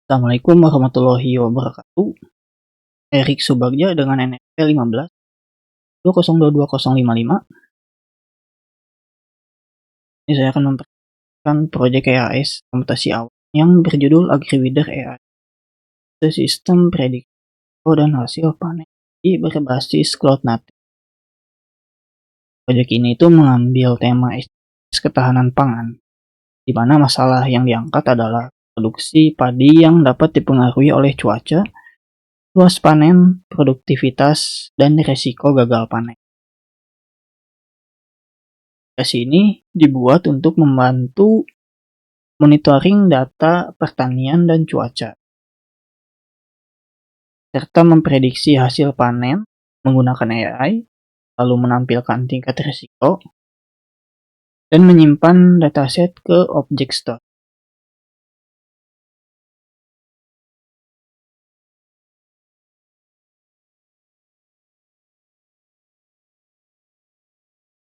Assalamualaikum warahmatullahi wabarakatuh. Erik Subagja dengan NPM 15 2022055. Ini saya akan memperkenalkan proyek AIS komputasi awal yang berjudul AgriWeather AI. Sistem prediksi dan hasil panen berbasis cloud native. Proyek ini itu mengambil tema ketahanan pangan, di mana masalah yang diangkat adalah produksi padi yang dapat dipengaruhi oleh cuaca, luas panen, produktivitas, dan resiko gagal panen. Aplikasi ini dibuat untuk membantu monitoring data pertanian dan cuaca, serta memprediksi hasil panen menggunakan AI, lalu menampilkan tingkat risiko, dan menyimpan dataset ke objek store.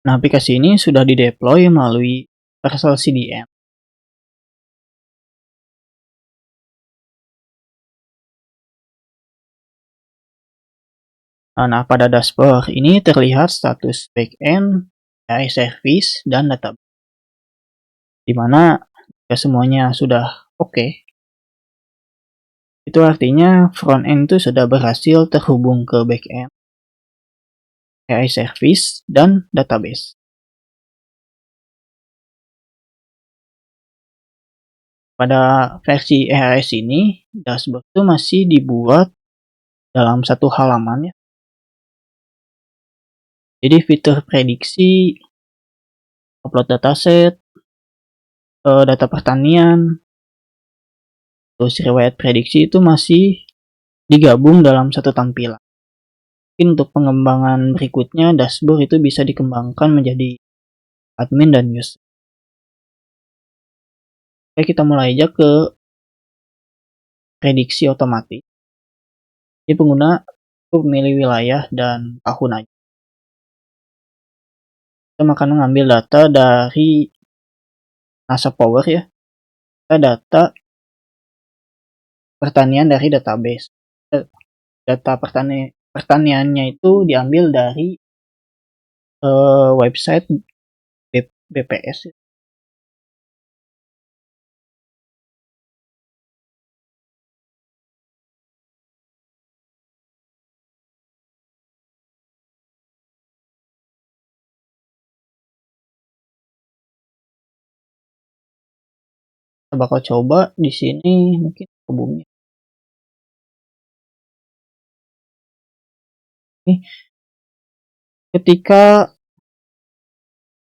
Nah, aplikasi ini sudah dideploy melalui Vercel CDN. Nah, pada dashboard ini terlihat status backend, AI service, dan database. Di mana semuanya sudah oke, itu artinya front-end itu sudah berhasil terhubung ke back-end, AI service, dan database. Pada versi AIS ini, dashboard itu masih dibuat dalam satu halaman ya. Jadi fitur prediksi, upload dataset, data pertanian, terus riwayat prediksi itu masih digabung dalam satu tampilan. Mungkin untuk pengembangan berikutnya, dashboard itu bisa dikembangkan menjadi admin dan user. Oke, kita mulai aja ke prediksi otomatis. Jadi pengguna cukup memilih wilayah dan tahun aja. Kita akan mengambil data dari NASA Power ya. Kita data pertanian dari database. Data pertaniannya itu diambil dari website BPS. Kita bakal coba di sini mungkin ke bumi. Ketika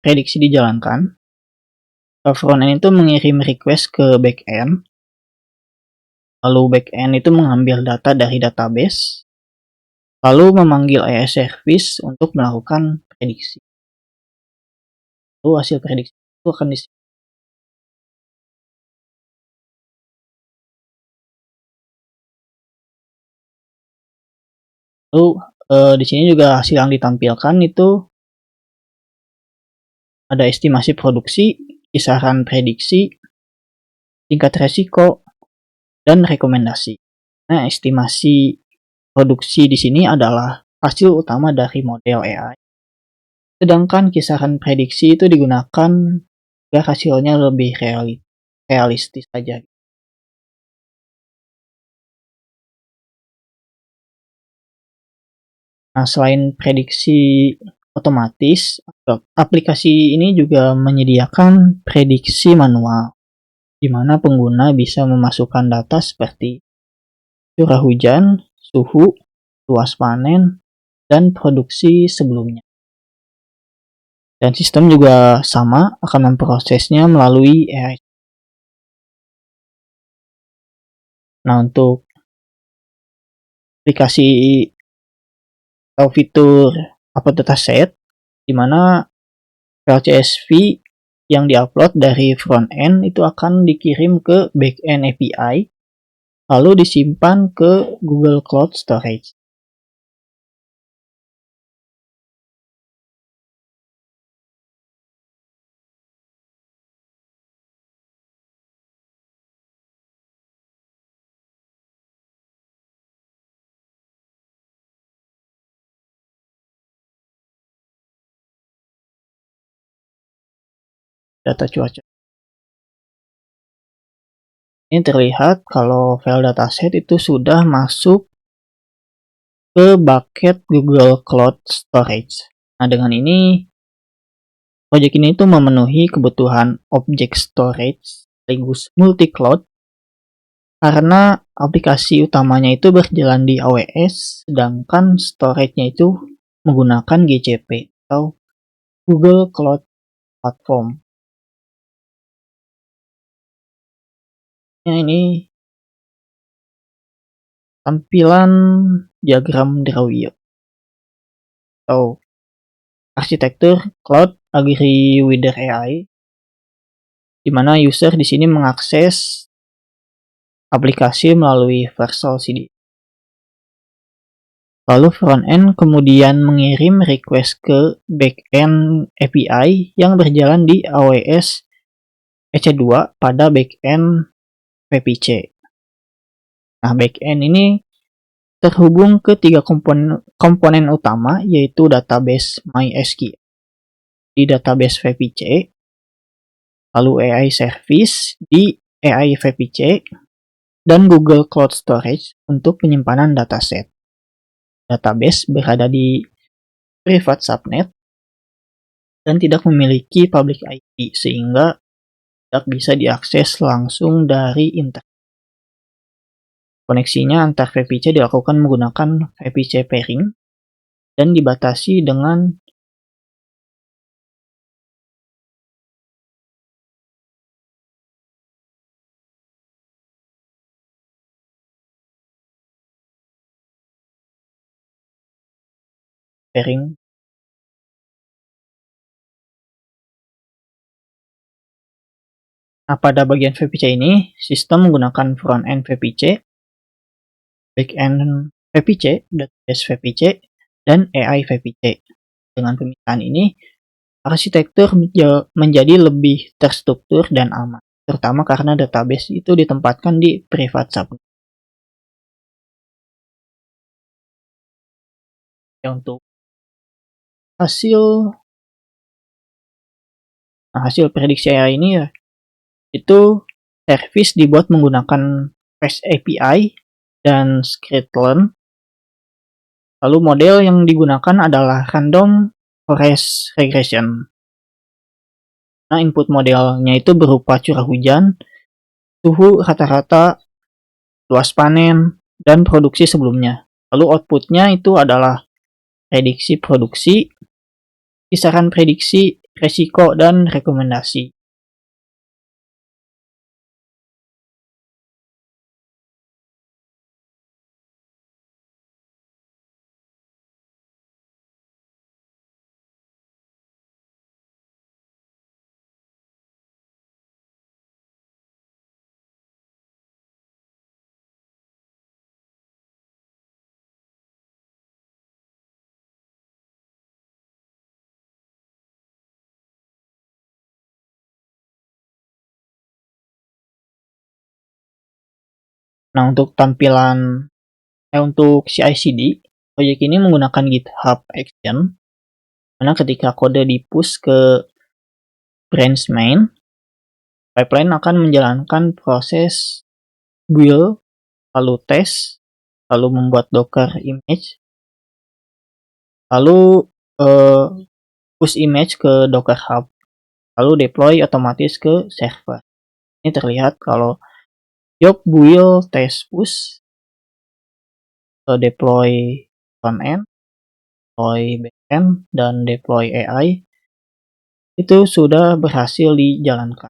prediksi dijalankan, frontend itu mengirim request ke backend, lalu backend itu mengambil data dari database, lalu memanggil AI service untuk melakukan prediksi. Lalu hasil prediksi itu akan disimpan. Lalu di sini juga hasil yang ditampilkan itu ada estimasi produksi, kisaran prediksi, tingkat resiko, dan rekomendasi. Nah, estimasi produksi di sini adalah hasil utama dari model AI. Sedangkan kisaran prediksi itu digunakan agar hasilnya lebih realistis saja. Nah, selain prediksi otomatis, aplikasi ini juga menyediakan prediksi manual, di mana pengguna bisa memasukkan data seperti curah hujan, suhu, luas panen, dan produksi sebelumnya. Dan sistem juga sama akan memprosesnya melalui AI. Nah, untuk aplikasi atau fitur upload dataset, di mana file CSV yang diupload dari front end itu akan dikirim ke backend API, lalu disimpan ke Google Cloud Storage. data cuaca. Ini terlihat kalau file dataset itu sudah masuk ke bucket Google Cloud Storage. Nah, dengan ini project ini itu memenuhi kebutuhan object storage sekaligus multi cloud karena aplikasi utamanya itu berjalan di AWS, sedangkan storage-nya itu menggunakan GCP atau Google Cloud Platform. Ini tampilan diagram Drawio atau arsitektur Cloud Agri-Weather AI, di mana user di sini mengakses aplikasi melalui Visual CD. Lalu front-end kemudian mengirim request ke back-end API yang berjalan di AWS EC2 pada back-end VPC. Nah, back-end ini terhubung ke tiga komponen utama, yaitu database MySQL di database VPC, lalu AI Service di AI VPC, dan Google Cloud Storage untuk penyimpanan dataset. Database berada di private subnet dan tidak memiliki public IP, sehingga tidak bisa diakses langsung dari internet. Koneksinya antar VPC dilakukan menggunakan VPC pairing dan dibatasi dengan pairing. Nah, pada bagian VPC ini, sistem menggunakan front-end VPC, back-end VPC, database VPC, dan AI VPC. Dengan pemisahan ini, arsitektur menjadi lebih terstruktur dan aman, terutama karena database itu ditempatkan di private subnet. Untuk hasil prediksi AI ini ya, itu service dibuat menggunakan REST API dan scikit-learn. Lalu model yang digunakan adalah random forest regression. Nah, input modelnya itu berupa curah hujan, suhu rata-rata, luas panen, dan produksi sebelumnya. Lalu outputnya itu adalah prediksi produksi, kisaran prediksi, resiko, dan rekomendasi. Nah, untuk untuk CI/CD, proyek ini menggunakan GitHub Action, mana ketika kode di-push ke branch main, pipeline akan menjalankan proses build, lalu tes, lalu membuat Docker image, lalu push image ke Docker Hub, lalu deploy otomatis ke server. Ini terlihat kalau job build test push, deploy front end, deploy backend, dan deploy AI itu sudah berhasil dijalankan.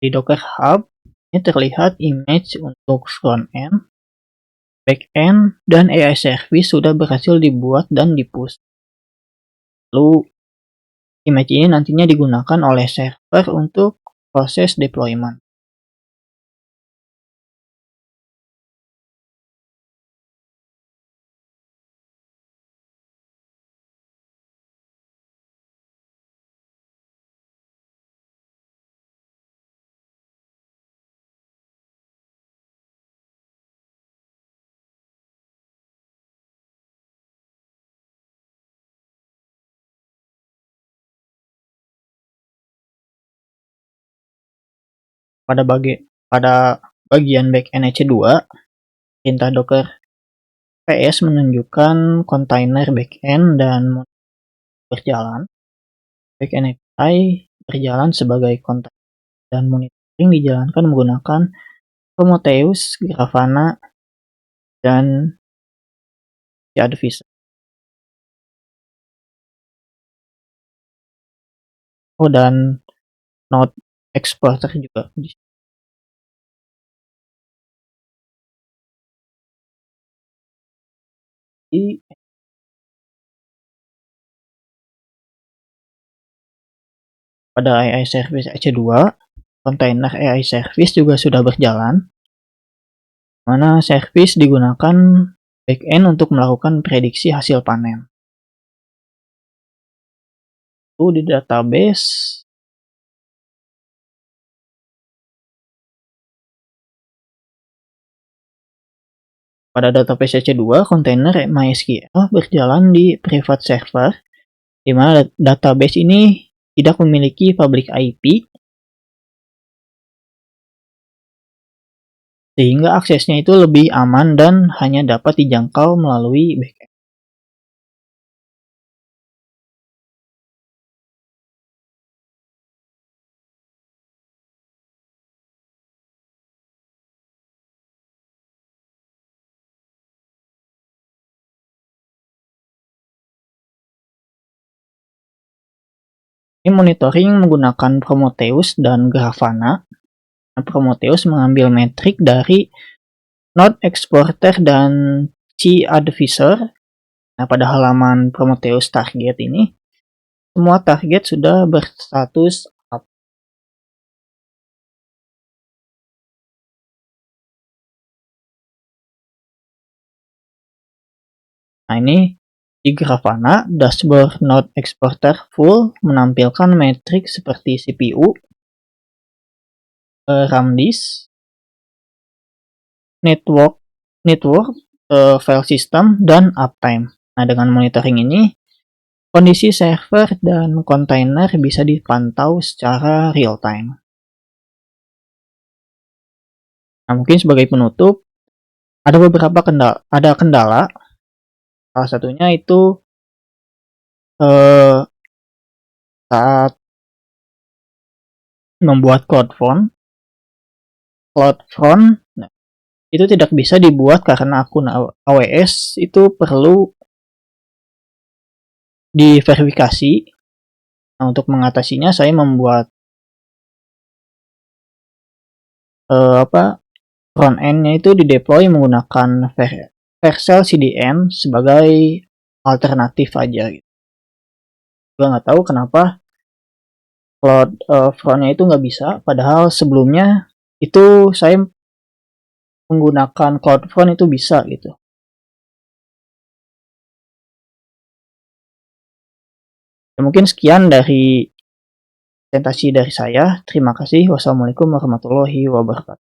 Di Docker Hub ini terlihat image untuk front end, back end, dan AI service sudah berhasil dibuat dan di-push. Lalu image ini nantinya digunakan oleh server untuk proses deployment. pada bagian backend EC2, perintah docker ps menunjukkan kontainer backend dan berjalan. Backend API berjalan sebagai kontainer dan monitoring dijalankan menggunakan Prometheus, Grafana, dan Advisor. Dan Node Exporter juga. Pada AI Service EC2, kontainer AI Service juga sudah berjalan, mana service digunakan backend untuk melakukan prediksi hasil panen. Itu di database pada database EC2, kontainer MySQL berjalan di private server, di mana database ini tidak memiliki public IP, sehingga aksesnya itu lebih aman dan hanya dapat dijangkau melalui backend. Ini monitoring menggunakan Prometheus dan Grafana. Prometheus mengambil metrik dari Node Exporter dan Advisor. Nah, pada halaman Prometheus target ini, semua target sudah berstatus up. Nah, ini di Grafana, dashboard Node Exporter full menampilkan metrik seperti CPU, RAM disk, network, file system, dan uptime. Nah, dengan monitoring ini, kondisi server dan kontainer bisa dipantau secara real time. Nah, mungkin sebagai penutup, ada beberapa kendala. Salah satunya itu saat membuat CloudFront, nah, itu tidak bisa dibuat karena akun AWS itu perlu diverifikasi. Nah, untuk mengatasinya saya membuat front end-nya itu dideploy menggunakan Vercel CDN sebagai alternatif aja gitu. Gue nggak tahu kenapa CloudFront-nya itu nggak bisa, padahal sebelumnya itu saya menggunakan CloudFront itu bisa gitu. Ya, mungkin sekian dari presentasi dari saya. Terima kasih. Wassalamualaikum warahmatullahi wabarakatuh.